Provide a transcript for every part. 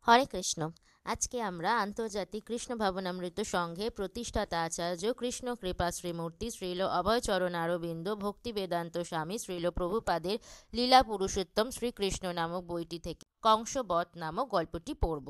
হরে কৃষ্ণ। আজকে আমরা আন্তর্জাতিক কৃষ্ণ ভাবনামৃত সংঘে প্রতিষ্ঠাতা আচার্য কৃষ্ণ কৃপা শ্রীমূর্তি শ্রীল অভয়চরণ আরবিন্দ ভক্তি বেদান্ত স্বামী শ্রীল প্রভুপাদের লীলা পুরুষোত্তম শ্রীকৃষ্ণ নামক বইটি থেকে কংসবধ নামক গল্পটি পড়ব।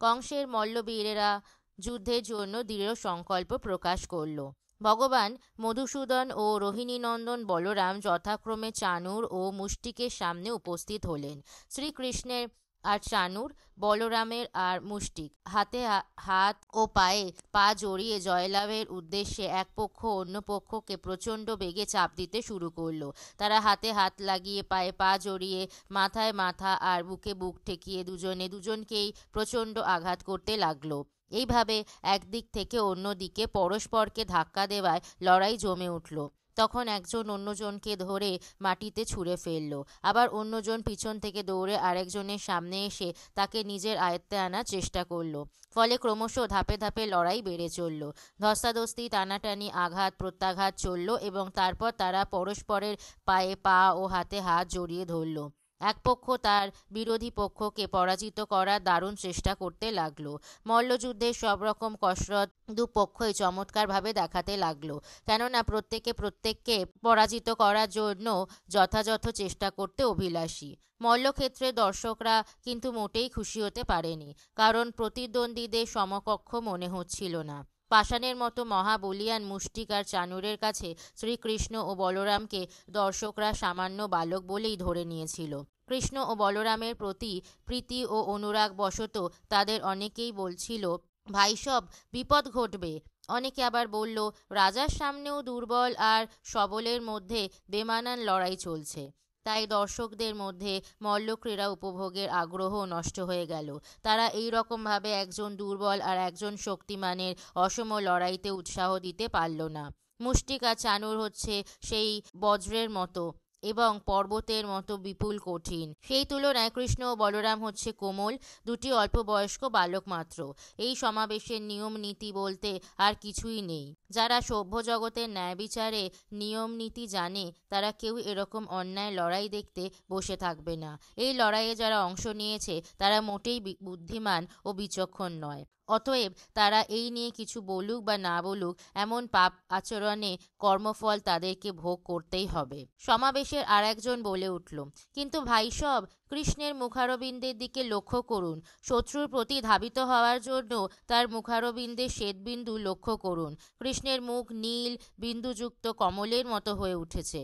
কংসের মল্লবীরেরা যুদ্ধের জন্য দৃঢ় সংকল্প প্রকাশ করল। ভগবান মধুসূদন ও রোহিণীনন্দন বলরাম যথাক্রমে চানুর ও মুষ্টিকের সামনে উপস্থিত হলেন। শ্রীকৃষ্ণের আর চানুর, বলরামের আর মুষ্টিক হাতে হাত ও পায়ে পা জড়িয়ে জয়লাভের উদ্দেশ্যে এক পক্ষ অন্য পক্ষকে প্রচণ্ড বেগে চাপ দিতে শুরু করলো। তারা হাতে হাত লাগিয়ে, পায়ে পা জড়িয়ে, মাথায় মাথা আর বুকে বুক ঠেকিয়ে দুজনে দুজনকেই প্রচণ্ড আঘাত করতে লাগলো। এইভাবে একদিক থেকে অন্য দিকে পরস্পরকে ধাক্কা দেওয়ায় লড়াই জমে উঠল। তখন একজন অন্যজনকে ধরে মাটিতে ছুঁড়ে ফেললো, আবার অন্যজন পিছন থেকে দৌড়ে আরেকজনের সামনে এসে তাকে নিজের আয়ত্তে আনার চেষ্টা করলো। ফলে ক্রমশ ধাপে ধাপে লড়াই বেড়ে চলল। ধস্তাধস্তি, টানাটানি, আঘাত প্রত্যাঘাত চলল এবং তারপর তারা পরস্পরের পায়ে পা ও হাতে হাত জড়িয়ে ধরল। এক পক্ষ তার বিরোধী পক্ষকে পরাজিত করার দারুণ চেষ্টা করতে লাগলো। মল্লযুদ্ধের সব রকম কসরত দুপক্ষই চমৎকারভাবে দেখাতে লাগলো, কেননা প্রত্যেকে প্রত্যেককে পরাজিত করার জন্য যথাযথ চেষ্টা করতে অভিলাষী। মল্লক্ষেত্রে দর্শকরা কিন্তু মোটেই খুশি হতে পারেনি, কারণ প্রতিদ্বন্দ্বীদের সমকক্ষ মনে হচ্ছিল না। পাষাণের মতো মহাবলিয়ান মুষ্টিক আর চানুরের কাছে শ্রীকৃষ্ণ ও বলরামকে দর্শকরা সামান্য বালক বলেই ধরে নিয়েছিল। কৃষ্ণ ও বলরামের প্রতি প্রীতি ও অনুরাগ বশত তাদের অনেকেই বলছিল, ভাই সব বিপদ ঘটবে। অনেকে আবার বলল, রাজার সামনেও দুর্বল আর সবলের মধ্যে বেমানান লড়াই চলছে। তাই দর্শকদের মধ্যে মল্লক্রীড়া উপভোগের আগ্রহ নষ্ট হয়ে গেল। তারা এই রকমভাবে একজন দুর্বল আর একজন শক্তিমানের অসম লড়াইতে উৎসাহ দিতে পারল না। মুষ্টিক আর চানুর হচ্ছে সেই বজ্রের মতো এবং পর্বতের মতো বিপুল কঠিন। সেই তুলনায় কৃষ্ণ ও বলরাম হচ্ছে কোমল, দুটি অল্প বয়স্ক বালক মাত্র। এই সমাবেশের নিয়ম নীতি বলতে আর কিছুই নেই। যারা সভ্য জগতের ন্যায় বিচারে নিয়ম নীতি জানে, তারা কেউ এরকম অন্যায় লড়াই দেখতে বসে থাকবে না। এই লড়াইয়ে যারা অংশ নিয়েছে তারা মোটেই বুদ্ধিমান ও বিচক্ষণ নয়। অতএব তারা এই নিয়ে কিছু বলুক বা না বলুক, এমন পাপ আচরণে কর্মফল তাদেরকে ভোগ করতেই হবে। সমাবেশের আর একজন বলে উঠল, কিন্তু ভাই সব, কৃষ্ণের মুখারবিন্দের দিকে লক্ষ্য করুন। শত্রুর প্রতি ধাবিত হওয়ার জন্য তার মুখারবিন্দের শ্বেতবিন্দু লক্ষ্য করুন। কৃষ্ণের মুখ নীল বিন্দুযুক্ত কমলের মতো হয়ে উঠেছে।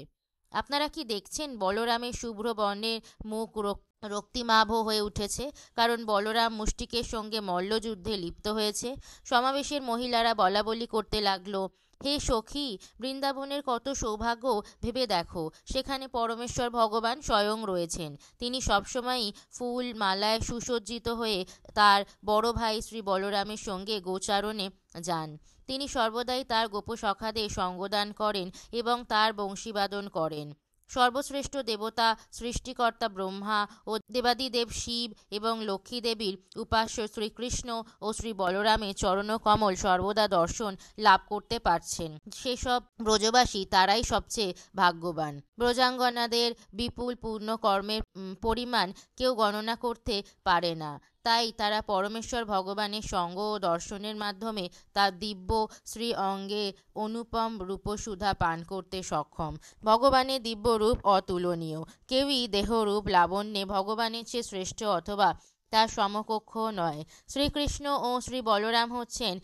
আপনারা কি দেখছেন? বলরামের শুভ্র বর্ণের মুখ রক্তিমাভ হয়ে উঠেছে, কারণ বলরাম মুষ্টিকের সঙ্গে মল্লযুদ্ধে লিপ্ত হয়েছে। সমাবেশের মহিলারা বলাবলি করতে লাগলো, হে সখী, বৃন্দাবনের কত সৌভাগ্য ভেবে দেখো, সেখানে পরমেশ্বর ভগবান স্বয়ং রয়েছেন। তিনি সবসময়ই ফুল মালায় সুসজ্জিত হয়ে তার বড় ভাই শ্রী বলরামের সঙ্গে গোচারণে যান। তিনি সর্বদাই তার গোপসখাদের সঙ্গদান করেন এবং তার বংশীবাদন করেন। সর্বশ্রেষ্ঠ দেবতা সৃষ্টিকর্তা ব্রহ্মা ও দেবাদিদেব শিব এবং লক্ষ্মী দেবীর উপাস্য শ্রীকৃষ্ণ ও শ্রী বলরামের চরণকমল সর্বদা দর্শন লাভ করতে পারছেন। সেসব ব্রজবাসী তারাই সবচেয়ে ভাগ্যবান। ব্রজাঙ্গনাদের বিপুল পূর্ণ কর্মের পরিমাণ কেউ গণনা করতে পারে না। তাই তারা পরমেশ্বর ভগবানের সঙ্গ ও দর্শনের মাধ্যমে তার দিব্য শ্রী অঙ্গে অনুপম রূপসুধা পান করতে সক্ষম। ভগবানের দিব্য রূপ অতুলনীয়। কেউই দেহরূপ লাবণ্যে ভগবানের চেয়ে শ্রেষ্ঠ অথবা তার সমকক্ষ নয়। শ্রীকৃষ্ণ ও শ্রী বলরাম হচ্ছেন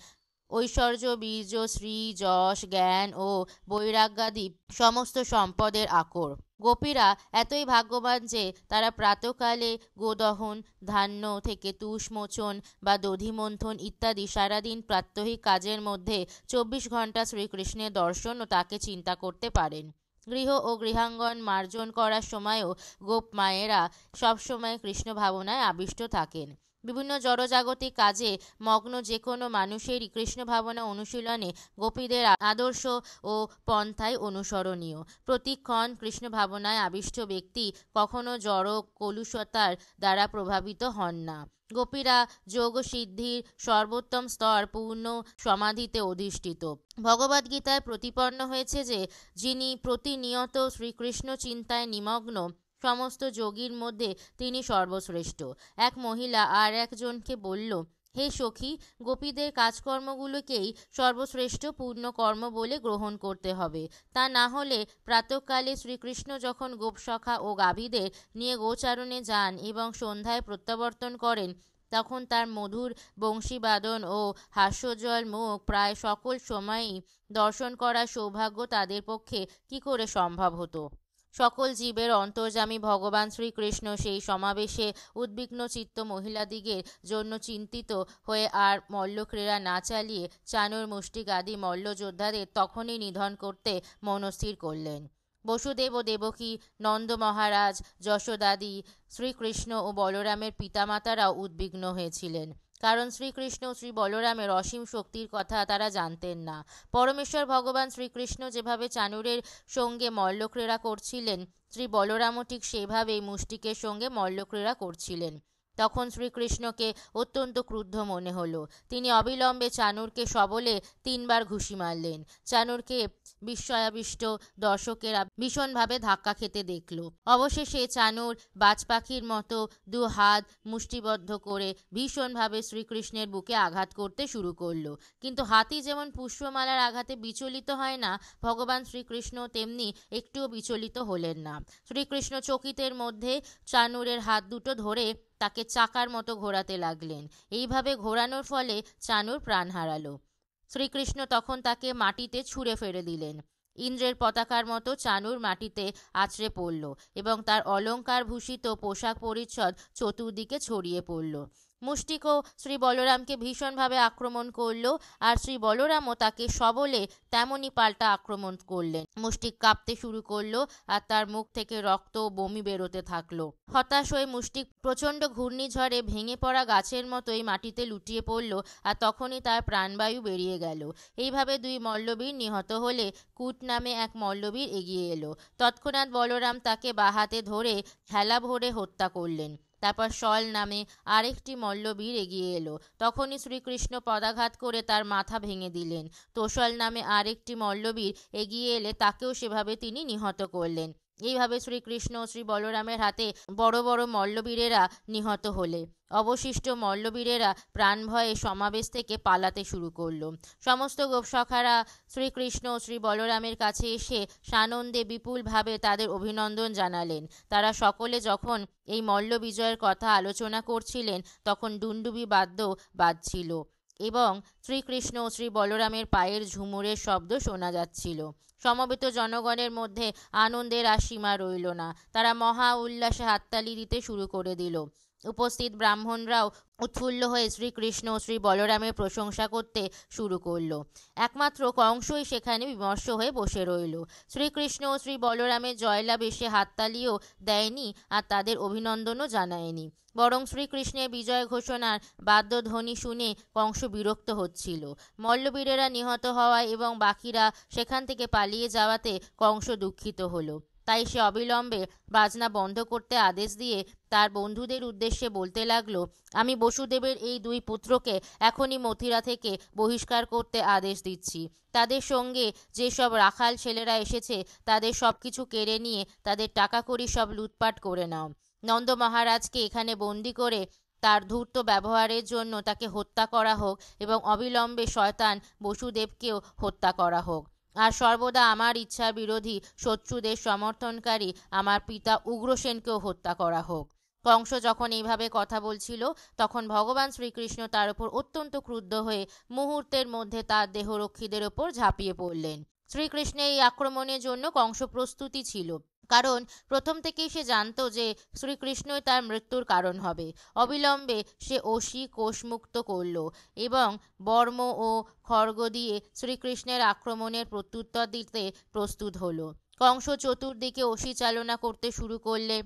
ঐশ্বর্য, বীর্য, শ্রী, যশ, জ্ঞান ও বৈরাগ্যাদি সমস্ত সম্পদের আকর। গোপীরা এতই ভাগ্যবান যে তারা প্রাতকালে গোদহন, ধান্য থেকে তুষমোচন বা দধিমন্থন ইত্যাদি সারাদিন প্রাত্যহিক কাজের মধ্যে 24 ঘণ্টা শ্রীকৃষ্ণের দর্শন ও তাকে চিন্তা করতে পারেন। গৃহ ও গৃহাঙ্গন মার্জন করার সময়ও গোপ মায়েরা সবসময় কৃষ্ণ ভাবনায় আবিষ্ট থাকেন। বিভিন্ন জড়জাগতিক কাজে মগ্ন যে কোনো মানুষেরই কৃষ্ণ ভাবনা অনুশীলনে গোপীদের আদর্শ ও পন্থায় অনুসরণীয়। প্রতিক্ষণ কৃষ্ণ ভাবনায় আবিষ্ট ব্যক্তি কখনো জড় কলুষতার দ্বারা প্রভাবিত হন না। গোপীরা যোগ সিদ্ধির সর্বোত্তম স্তর পূর্ণ সমাধিতে অধিষ্ঠিত। ভগবদ্গীতায় প্রতিপন্ন হয়েছে যে, যিনি প্রতিনিয়ত শ্রীকৃষ্ণ চিন্তায় নিমগ্ন, সমস্ত যোগীর মধ্যে তিনি সর্বশ্রেষ্ঠ। এক মহিলা আর একজনকে বলল, হে সখী, গোপীদের কাজকর্মগুলোকেই সর্বশ্রেষ্ঠ পুণ্যকর্ম বলে গ্রহণ করতে হবে। তা না হলে প্রাতঃকালে শ্রীকৃষ্ণ যখন গোপসখা ও গাভীদের নিয়ে গোচারণে যান এবং সন্ধ্যায় প্রত্যাবর্তন করেন, তখন তার মধুর বংশীবাদন ও হাস্যোজ্জ্বল মুখ প্রায় সকল সময়ই দর্শন করার সৌভাগ্য তাদের পক্ষে কি করে সম্ভব হতো। সকল জীবের অন্তর্যামী ভগবান শ্রীকৃষ্ণ সেই সমাবেশে উদ্বিগ্ন চিত্ত মহিলাদিগের জন্য চিন্তিত হয়ে আর মল্লক্রীড়া না চালিয়ে চানুর মুষ্টিক আদি মল্লযোদ্ধাদের তখনই নিধন করতে মনস্থির করলেন। বসুদেব ও দেবকী, নন্দ মহারাজ, যশোদাদি, শ্রীকৃষ্ণ ও বলরামের পিতামাতারাও উদ্বিগ্ন হয়েছিলেন, কারণ শ্রীকৃষ্ণ ও শ্রী বলরামের অসীম শক্তির কথা তারা জানতেন না। পরমেশ্বর ভগবান শ্রীকৃষ্ণ যেভাবে চানুরের সঙ্গে মল্লক্রীড়া করছিলেন, শ্রী বলরামও ঠিক সেভাবেই মুষ্টিকের সঙ্গে মল্লক্রীড়া করছিলেন। তখন শ্রীকৃষ্ণকে অত্যন্ত ক্রুদ্ধ মনে হলো। তিনি অবিলম্বে চানুরকে সবলে 3 বার ঘুষি মারলেন। চানুরকে বিস্ময়াবিষ্ট দর্শকেরা ভীষণভাবে ধাক্কা খেতে দেখল। অবশেষে চানুর বাজ পাখির মতো 2 হাত মুষ্টিবদ্ধ করে ভীষণভাবে শ্রীকৃষ্ণের বুকে আঘাত করতে শুরু করলো। কিন্তু হাতি যেমন পুষ্পমালার আঘাতে বিচলিত হয় না, ভগবান শ্রীকৃষ্ণ তেমনি একটুও বিচলিত হলেন না। শ্রীকৃষ্ণ চকিতের মধ্যে চানুরের হাত দুটো ধরে তাকে চাকার মতো ঘোরাতে লাগলেন। এইভাবে ঘোরানোর ফলে চানুর প্রাণ হারালো। শ্রীকৃষ্ণ তখন তাকে মাটিতে ছুঁড়ে ফেলে দিলেন। ইন্দ্রের পতাকার মতো চানুর মাটিতে আছড়ে পড়ল এবং তার অলঙ্কার ভূষিত পোশাক পরিচ্ছদ চতুর্দিকে ছড়িয়ে পড়ল। মুষ্টিকও শ্রী বলরামকে ভীষণভাবে আক্রমণ করল, আর শ্রী বলরামও তাকে সবলে তেমনই পাল্টা আক্রমণ করলেন। মুষ্টিক কাঁপতে শুরু করলো আর তার মুখ থেকে রক্ত ও বমি বেরোতে থাকলো। হতাশ হয়ে মুষ্টিক প্রচণ্ড ঘূর্ণিঝড়ে ভেঙে পড়া গাছের মতোই মাটিতে লুটিয়ে পড়ল, আর তখনই তার প্রাণবায়ু বেরিয়ে গেল। এইভাবে 2 মল্লবীর নিহত হলে কূট নামে এক মল্লবীর এগিয়ে এলো। তৎক্ষণাৎ বলরাম তাকে বাহাতে ধরে হেলা ভরে হত্যা করলেন। তারপর শল নামে আরেকটি মল্লবীর এগিয়ে এলো। তখনই শ্রীকৃষ্ণ পদাঘাত করে তার মাথা ভেঙে দিলেন। তোষল নামে আরেকটি মল্লবীর এগিয়ে এলে তাকেও সেভাবে তিনি নিহত করলেন। এইভাবে শ্রীকৃষ্ণ ও শ্রী বলরামের হাতে বড় বড় মল্লবীরেরা নিহত হলে অবশিষ্ট মল্লবীরেরা প্রাণ ভয়ে সমাবেশ থেকে পালাতে শুরু করলো। সমস্ত গোপসখারা শ্রীকৃষ্ণ ও শ্রী বলরামের কাছে এসে সানন্দে বিপুলভাবে তাদের অভিনন্দন জানালেন। তারা সকলে যখন এই মল্ল বিজয়ের কথা আলোচনা করছিলেন, তখন ডুন্ডুবি বাদ্য বাজছিল এবং শ্রীকৃষ্ণ ও শ্রী বলরামের পায়ের ঝুমুরের শব্দ শোনা যাচ্ছিল। সমবেত জনগণের মধ্যে আনন্দের আর সীমা রইল না। তারা মহা উল্লাসে হাততালি দিতে শুরু করে দিল। উপস্থিত ব্রাহ্মণরাও উৎফুল্ল হয়ে শ্রীকৃষ্ণ ও শ্রী বলরামের প্রশংসা করতে শুরু করলো। একমাত্র কংসই সেখানে বিমর্ষ হয়ে বসে রইল। শ্রীকৃষ্ণ ও শ্রী বলরামের জয়লাভ এসে হাততালিও দেয়নি আর তাদের অভিনন্দনও জানায়নি, বরং শ্রীকৃষ্ণের বিজয় ঘোষণার বাদ্যধ্বনি শুনে কংস বিরক্ত হচ্ছিল। মল্লবীরেরা নিহত হওয়ায় এবং বাকিরা সেখান থেকে পালিয়ে যাওয়াতে কংস দুঃখিত হলো। তাই সে অবিলম্বে বাজনা বন্ধ করতে আদেশ দিয়ে তার বন্ধুদের উদ্দেশ্যে বলতে লাগলো, আমি বসুদেবের এই 2 পুত্রকে এখনই মথুরা থেকে বহিষ্কার করতে আদেশ দিচ্ছি। তাদের সঙ্গে যেসব রাখাল ছেলেরা এসেছে তাদের সব কিছু কেড়ে নিয়ে তাদের টাকা কড়ি সব লুটপাট করে নাও। নন্দ মহারাজকে এখানে বন্দি করে তার ধূর্ত ব্যবহারের জন্য তাকে হত্যা করা হোক এবং অবিলম্বে শয়তান বসুদেবকেও হত্যা করা হোক। আর সর্বদা আমার ইচ্ছার বিরোধী শত্রুদের সমর্থনকারী আমার পিতা উগ্রসেনকেও হত্যা করা হোক। কংস যখন এইভাবে কথা বলছিল, তখন ভগবান শ্রীকৃষ্ণ তার উপর অত্যন্ত ক্রুদ্ধ হয়ে মুহূর্তের মধ্যে তার দেহরক্ষীদের ওপর ঝাঁপিয়ে পড়লেন। শ্রীকৃষ্ণের এই আক্রমণের জন্য কংস প্রস্তুতি ছিল, কারণ প্রথম থেকেই সে জানত যে শ্রীকৃষ্ণই তার মৃত্যুর কারণ হবে। অবিলম্বে সে অসি কোষমুক্ত করল এবং বর্ম ও খড়গ দিয়ে শ্রীকৃষ্ণের আক্রমণের প্রত্যুত্তর দিতে প্রস্তুত হলো। কংস চতুর্দিকে অসি চালনা করতে শুরু করলে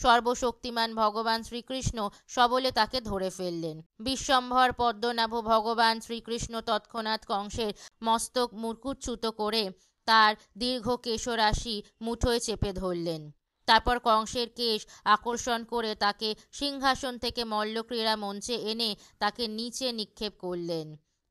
সর্বশক্তিমান ভগবান শ্রীকৃষ্ণ সবলে তাকে ধরে ফেললেন। বিশ্বম্ভর পদ্মনাভ ভগবান শ্রীকৃষ্ণ তৎক্ষণাৎ কংসের মস্তক মুকুটচ্যুত করে তার দীর্ঘ কেশরাশি মুঠোয় চেপে ধরলেন। তারপর কংসের কেশ আকর্ষণ করে তাকে সিংহাসন থেকে মল্লক্রীড়া মঞ্চে এনে তাকে নিচে নিক্ষেপ করলেন।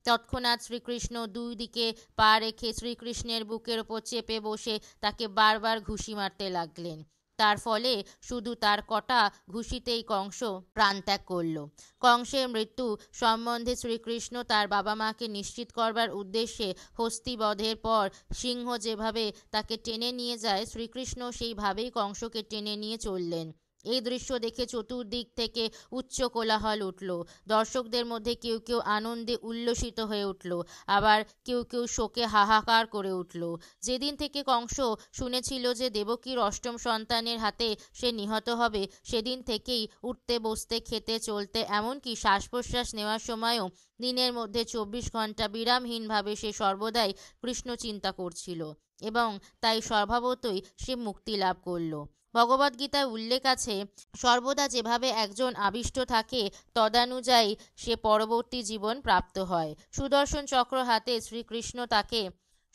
তৎক্ষণাৎ শ্রীকৃষ্ণ 2 দিকে পা রেখে শ্রীকৃষ্ণের বুকের ওপর চেপে বসে তাকে বারবার ঘুষি মারতে লাগলেন। তার ফলে শুধু তার কটা ঘুষিতেই কংস প্রাণত্যাগ করল। কংসের মৃত্যু সম্বন্ধে শ্রীকৃষ্ণ তার বাবা মাকে নিশ্চিত করবার উদ্দেশ্যে হস্তিবধের পর সিংহ যেভাবে তাকে টেনে নিয়ে যায়, শ্রীকৃষ্ণ সেইভাবেই কংসকে টেনে নিয়ে চললেন। এই দৃশ্য দেখে চতুর্দিক থেকে উচ্চ কোলাহল উঠল। দর্শকদের মধ্যে কেউ কেউ আনন্দে উল্লসিত হয়ে উঠল, আবার কেউ কেউ শোকে হাহাকার করে উঠল। যেদিন থেকে কংস শুনেছিল যে দেবকীর অষ্টম সন্তানের হাতে সে নিহত হবে, সেদিন থেকেই উঠতে বসতে খেতে চলতে এমনকি শ্বাস প্রশ্বাস নেওয়ার সময়ও দিনের মধ্যে 24 ঘন্টা বিরামহীনভাবে সে সর্বদাই কৃষ্ণ চিন্তা করছিল, এবং তাই স্বভাবতই সে মুক্তি লাভ করল। ভগবদ্গীতায় উল্লেখ আছে, সর্বদা যেভাবে একজন আবিষ্ট থাকে তদানুযায়ী সে পরবর্তী জীবন প্রাপ্ত হয়। সুদর্শন চক্র হাতে শ্রীকৃষ্ণ তাকে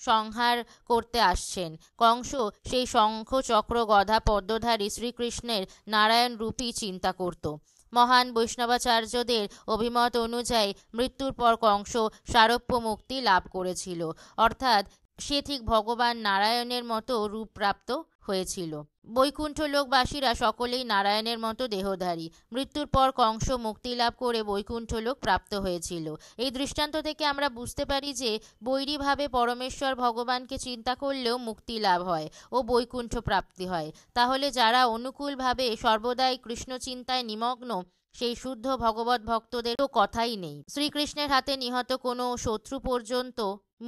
সংহার করতে আসছেন। কংস সেই শঙ্খ চক্র গদা পদ্মধারী শ্রীকৃষ্ণের নারায়ণ রূপী চিন্তা করত। মহান বৈষ্ণবাচার্যদের অভিমত অনুযায়ী মৃত্যুর পর কংস সারূপ্য মুক্তি লাভ করেছিল, অর্থাৎ সে ঠিক ভগবান নারায়ণের মতো রূপ প্রাপ্ত হয়েছিল। বৈকুণ্ঠ লোকবাসীরা সকলেই নারায়ণের মতো দেহধারী। মৃত্যুর পর কংস মুক্তি লাভ করে বৈকুণ্ঠ লোক প্রাপ্ত হয়েছিল। এই দৃষ্টান্ত থেকে আমরা বুঝতে পারি যে বৈরীভাবে পরমেশ্বর ভগবানকে চিন্তা করলেও মুক্তি লাভ হয় ও বৈকুণ্ঠ প্রাপ্তি হয়। তাহলে যারা অনুকূলভাবে সর্বদাই কৃষ্ণ চিন্তায় নিমগ্ন, সেই শুদ্ধ ভগবত ভক্তদের তো কথাই নেই। শ্রীকৃষ্ণের হাতে নিহত কোনো শত্রু পর্যন্ত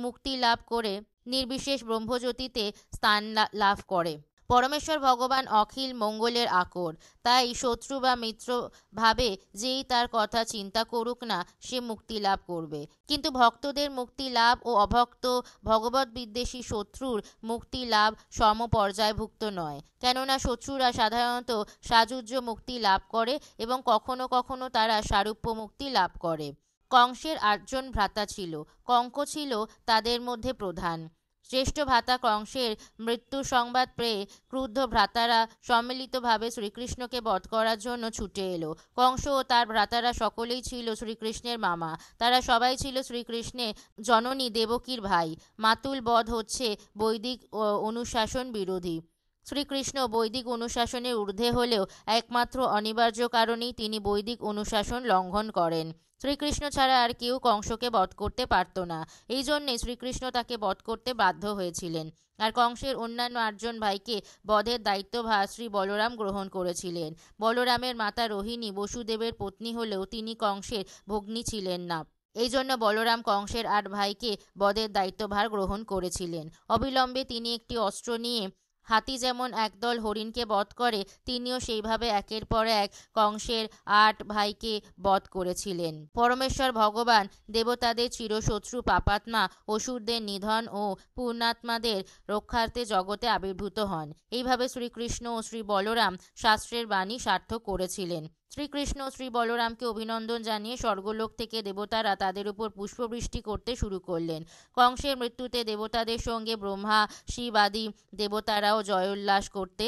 মুক্তি লাভ করে নির্বিশেষ ব্রহ্মজ্যোতিতে স্থান লাভ করে। পরমেশ্বর ভগবান অখিল মঙ্গলের আকর, তাই শত্রু বা মিত্র ভাবে যেই তার কথা চিন্তা করুক না, সে মুক্তি লাভ করবে। কিন্তু ভক্তদের মুক্তি লাভ ও অভক্ত ভগবত বিদ্বেষী শত্রুর মুক্তি লাভ সম পর্যায়ভুক্ত নয়, কেননা শত্রুরা সাধারণত সাযুজ্য মুক্তি লাভ করে এবং কখনো কখনো তারা সারূপ্য মুক্তি লাভ করে। কংসের 8 জন ভ্রাতা ছিল, কঙ্ক ছিল তাদের মধ্যে প্রধান। জ্যেষ্ঠ ভ্রাতা কংসের মৃত্যুর সংবাদ পেয়ে ক্রুদ্ধ ভ্রাতারা সম্মিলিতভাবে শ্রীকৃষ্ণকে বধ করার জন্য ছুটে এলো। কংস ও তার ভ্রাতারা সকলেই ছিল শ্রীকৃষ্ণের মামা, তারা সবাই ছিল শ্রীকৃষ্ণের জননী দেবকীর ভাই। মাতুল বধ হচ্ছে বৈদিক অনুশাসন বিরোধী। শ্রীকৃষ্ণ বৈদিক অনুশাসনের ঊর্ধ্বে হলেও একমাত্র অনিবার্য কারণেই তিনি বৈদিক অনুশাসন লঙ্ঘন করেন। শ্রীকৃষ্ণ ছাড়া আর কেউ কংসকে বধ করতে পারত না, এই জন্যে শ্রীকৃষ্ণ তাকে বধ করতে বাধ্য হয়েছিলেন। আর কংসের অন্যান্য 8 জন ভাইকে বধের দায়িত্বভার শ্রী বলরাম গ্রহণ করেছিলেন। বলরামের মাতা রোহিণী বসুদেবের পত্নী হলেও তিনি কংসের ভগ্নী ছিলেন না, এই জন্য বলরাম কংসের 8 ভাইকে বধের দায়িত্বভার গ্রহণ করেছিলেন। অবিলম্বে তিনি একটি অস্ত্র নিয়ে হাতি যেমন একদল হরিণকে বধ করে, তিনিও সেইভাবে একের পর এক কংসের 8 ভাইকে বধ করেছিলেন। পরমেশ্বর ভগবান দেবতাদের চিরশত্রু পাপাত্মা অসুরদের নিধন ও পূর্ণাত্মাদের রক্ষার্থে জগতে আবির্ভূত হন। এইভাবে শ্রীকৃষ্ণ ও শ্রী বলরাম শাস্ত্রের বাণী সার্থক করেছিলেন। শ্রীকৃষ্ণ শ্রী বলরামকে অভিনন্দন জানিয়ে স্বর্গলোক থেকে দেবতারা তাদের উপর পুষ্পবৃষ্টি করতে শুরু করলেন। কংসের মৃত্যুতে দেবতাদের সঙ্গে ব্রহ্মা, শিব আদি দেবতারাও জয়োল্লাস করতে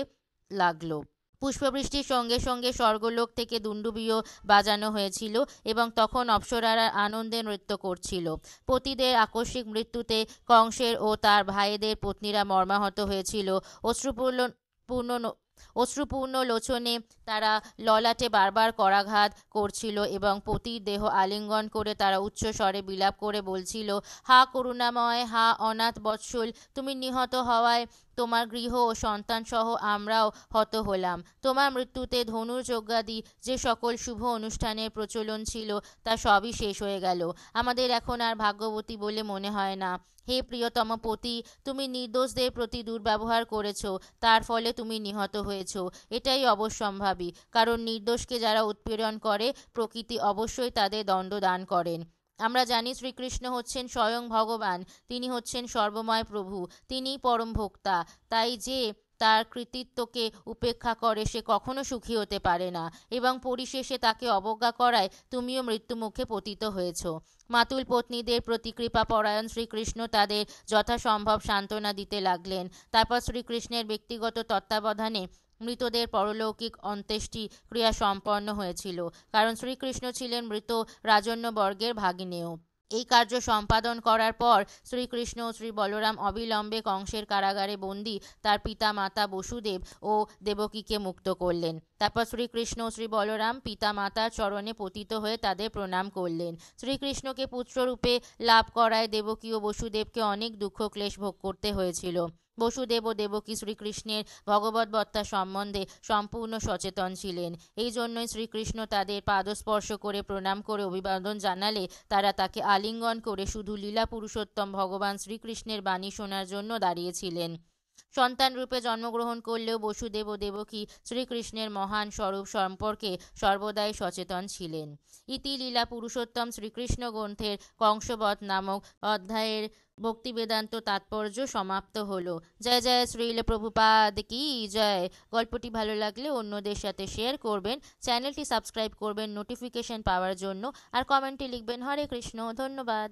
লাগলো। পুষ্পবৃষ্টির সঙ্গে সঙ্গে স্বর্গলোক থেকে দুণ্ডুবিও বাজানো হয়েছিল এবং তখন অপ্সরারা আনন্দে নৃত্য করছিল। পতিদের আকস্মিক মৃত্যুতে কংসের ও তার ভাইদের পত্নীরা মর্মাহত হয়েছিল। অশ্রুপূর্ণ লোচনে তারা ললাটে বারবার করাঘাত করছিল এবং পতির দেহ আলিঙ্গন করে তারা উচ্চ স্বরে বিলাপ করে বলছিল, হা করুণাময়, হা অনাথ বৎসল, তুমি নিহত হওয়ায় তোমার গৃহ ও সন্তান সহ আমরাও হত হলাম। তোমার মৃত্যুতে ধনুর্যজ্ঞাদি যে সকল শুভ অনুষ্ঠানের প্রচলন ছিল তা সবই শেষ হয়ে গেল। আমাদের এখন আর ভাগ্যবতী বলে মনে হয় না। হে প্রিয়তম পতি, তুমি নির্দোষদের প্রতি দুর্ব্যবহার করেছ, তার ফলে তুমি নিহত হয়েছ। এটাই অবশ্যম্ভাবী, কারণ নির্দোষকে যারা উৎপীড়ন করে প্রকৃতি অবশ্যই তাদের দণ্ড দান করেন। আমরা জানি শ্রীকৃষ্ণ হচ্ছেন স্বয়ং ভগবান, তিনি হচ্ছেন সর্বময় প্রভু, তিনিই পরম ভোক্তা। তাই যে তার কৃতিত্বকে উপেক্ষা করে সে কখনো সুখী হতে পারে না, এবং পরিশেষে তাকে অবজ্ঞা করায় তুমিও মৃত্যুমুখে পতিত হয়েছ। মাতুল পত্নীদের প্রতি কৃপাপরায়ণ শ্রীকৃষ্ণ তাদের যথাসম্ভব সান্ত্বনা দিতে লাগলেন। তারপর শ্রীকৃষ্ণের ব্যক্তিগত তত্ত্বাবধানে মৃতদের পরলৌকিক অন্ত্যেষ্টি ক্রিয়া সম্পন্ন হয়েছিল, কারণ শ্রীকৃষ্ণ ছিলেন মৃত রাজন্যবর্গের ভাগিনেয়। এই কার্য সম্পাদন করার পর শ্রীকৃষ্ণ ও শ্রী বলরাম অবিলম্বে কংসের কারাগারে বন্দী তার পিতা মাতা বসুদেব ও দেবকীকে মুক্ত করলেন। তারপর শ্রীকৃষ্ণ ও শ্রী বলরাম পিতা মাতার চরণে পতিত হয়ে তাদের প্রণাম করলেন। শ্রীকৃষ্ণকে পুত্ররূপে লাভ করায় দেবকী ও বসুদেবকে অনেক দুঃখ ক্লেশ ভোগ করতে হয়েছিল। বসুদেব ও দেবকী শ্রীকৃষ্ণের ভগবদ্গীতা সম্বন্ধে সম্পূর্ণ সচেতন ছিলেন। এই জন্যই শ্রীকৃষ্ণ তাদের পাদস্পর্শ করে প্রণাম করে অভিবাদন জানালে তারা তাকে আলিঙ্গন করে শুধু লীলা পুরুষোত্তম ভগবান শ্রীকৃষ্ণের বাণী শোনার জন্য দাঁড়িয়েছিলেন। সন্তান রূপে জন্মগ্রহণ করলেও বসুদেব ও দেবকী শ্রীকৃষ্ণের মহান স্বরূপ সম্পর্কে সর্বদাই সচেতন ছিলেন। ইতি লীলা পুরুষোত্তম শ্রীকৃষ্ণ গ্রন্থের কংসবধ নামক অধ্যায়ের ভক্তিবেদান্ত তাৎপর্য সমাপ্ত হলো। জয় জয় শ্রীল প্রভুপাদ কি জয়। গল্পটি ভালো লাগলে অন্যদের সাথে শেয়ার করবেন, চ্যানেলটি সাবস্ক্রাইব করবেন নোটিফিকেশন পাওয়ার জন্য, আর কমেন্টে লিখবেন হরে কৃষ্ণ। ধন্যবাদ।